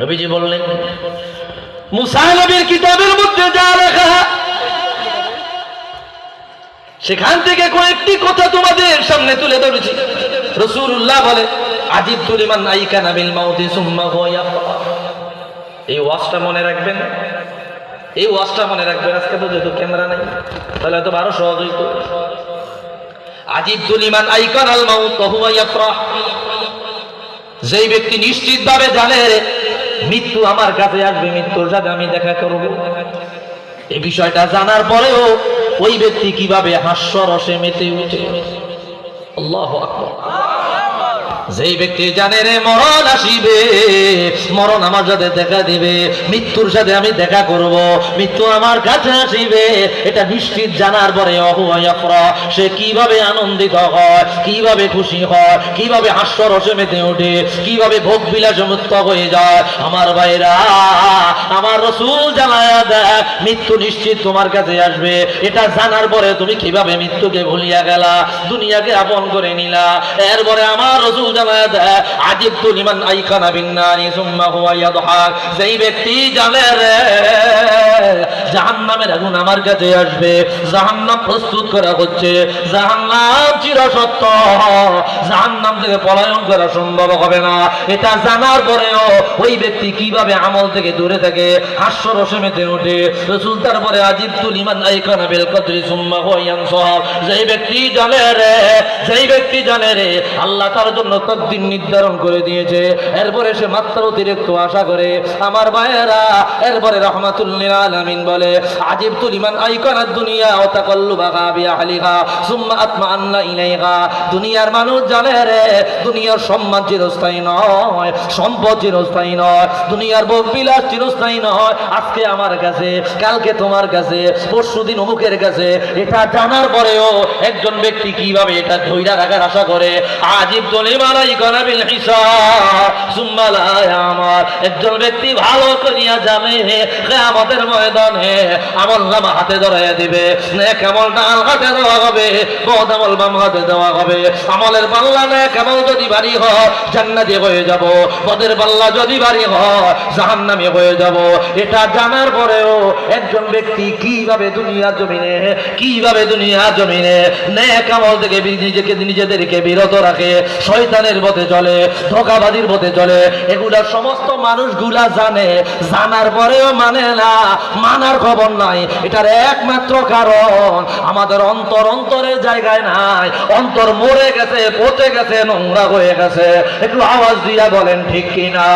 নবীজি বললেন, মুসা নবীর কিতাবের মধ্যে যা লেখা সেখান থেকে কয়েকটি কথা তোমাদের সামনে তুলে ধরেছি। রাসূলুল্লাহ বলে, আজিবতু লিমান আইকানা বিল মাউতি সুম্মা হুয়া ইয়াফরা। এই ওয়াজটা মনে রাখবেন, এই ওয়াজটা মনে রাখবেন। আজকে তো যেহেতু ক্যামেরা নাই, তাহলে হয়তো আরো সহজ হইতো। আজিবতু লিমান আইকানাল মাউত হুয়া ইয়াফরা, যেই ব্যক্তি নিশ্চিতভাবে জানে মৃত্যু আমার কাছে আসবে, মৃত্যুর সাথে আমি দেখা করব, এই বিষয়টা জানার পরেও ওই ব্যক্তি কিভাবে হাস্যরসে মেতে উঠে। আল্লাহু আকবার। যেই ব্যক্তি জানে রে মরণ আসিবে, মরণ আমার সাথে দেখা দিবে, মৃত্যুর সাথে আমি দেখা করব, মৃত্যু আমার কাছে আসিবে, এটা নিশ্চিত জানার পরে সে কিভাবে আনন্দিত হয়, কিভাবে খুশি হয়, কিভাবে হাস্যরসে মেতে ওঠে, কিভাবে ভোগ বিলাসে মুক্ত হয়ে যায়। আমার ভাইরা, আমার রাসূল জানায়া দেয় মৃত্যু নিশ্চিত তোমার কাছে আসবে। এটা জানার পরে তুমি কিভাবে মৃত্যুকে ভুলিয়া গেলা, দুনিয়াকে আপন করে নিলা। এরপরে আমার রাসূল আজিবতু লিমান আইকানা বিন নারি সুম্মা হুয়া ইয়াদহাক, যেই ব্যক্তি জানে রে জাহান্নামের আগুন আমার কাছে আসবে, জাহান্নাম প্রস্তুত করা হচ্ছে, জাহান্নাম চিরসত্য, জাহান্নাম থেকে পলায়ন করা সম্ভব হবে না, এটা জানার পরেও ওই ব্যক্তি কিভাবে আমল থেকে দূরে থাকে, হাস্যরসে মেতে ওঠে। রাসূল তারপরে আজিবতু লিমান আইকানা বিল কদরি সুম্মা হুয়া ইয়ানসাব, যেই ব্যক্তি জানে রে, যেই ব্যক্তি জানে রে আল্লাহ তার জন্য তকদির নির্ধারণ করে দিয়েছে, এরপরে সে মাত্রা অতিরিক্ত আশা করে। আমার ভাইয়েরা, এরপরে রাহমাতুল লিল আলামিন বলে, আজিবতু লিমান আইকানা দুনিয়া ওয়া তাকাল্লুবাহা বিআহলিহা সুম্মা আতমাআন্না ইলাইহা, দুনিয়ার মানুষ জানে রে দুনিয়ার সম্মান চিরস্থায়ী নয়, সম্পদ চিরস্থায়ী নয়, দুনিয়ার ভোগ বিলাস চিরস্থায়ী নয়। আজকে আমার কাছে, কালকে তোমার কাছে, পরশুদিন অমুকের কাছে, এটা জানার পরেও একজন ব্যক্তি কিভাবে এটা ধৈর্য রাখার আশা করে। আজিবতু লিমান আইকানা বিল হিসাব সুম্মা লা ইয়ামাল, একজন ব্যক্তি ভালো করিয়া জানে কিয়ামতের ময়দানে আমলনামা হাতে ধরাইয়া দিবে, নেক আমল ডান হাতে দেওয়া হবে, বদ আমল বাম হাতে দেওয়া হবে। আমলের পাল্লা নেক আমল যদি ভারী হয় জান্নাতি হয়ে যাব, বদের পাল্লা যদি ভারী হয় জাহান্নামী হয়ে যাব। এটা জানার পরেও একজন ব্যক্তি কিভাবে দুনিয়ার জমিনে, কিভাবে দুনিয়ার জমিনে নেক আমল থেকে নিজেদেরকে বিরত রাখে, শয়তানের পথে চলে, ধোঁকাবাজির পথে চলে, এগুলা সমস্ত মানুষগুলা জানে, জানার পরেও মানে না, মানার খবর নাই। এটার একমাত্র কারণ আমাদের অন্তরের জায়গায় নাই, অন্তর মরে গেছে, পচে গেছে, নোংরা হয়ে গেছে। একটু আওয়াজ দিয়া বলেন ঠিক কিনা।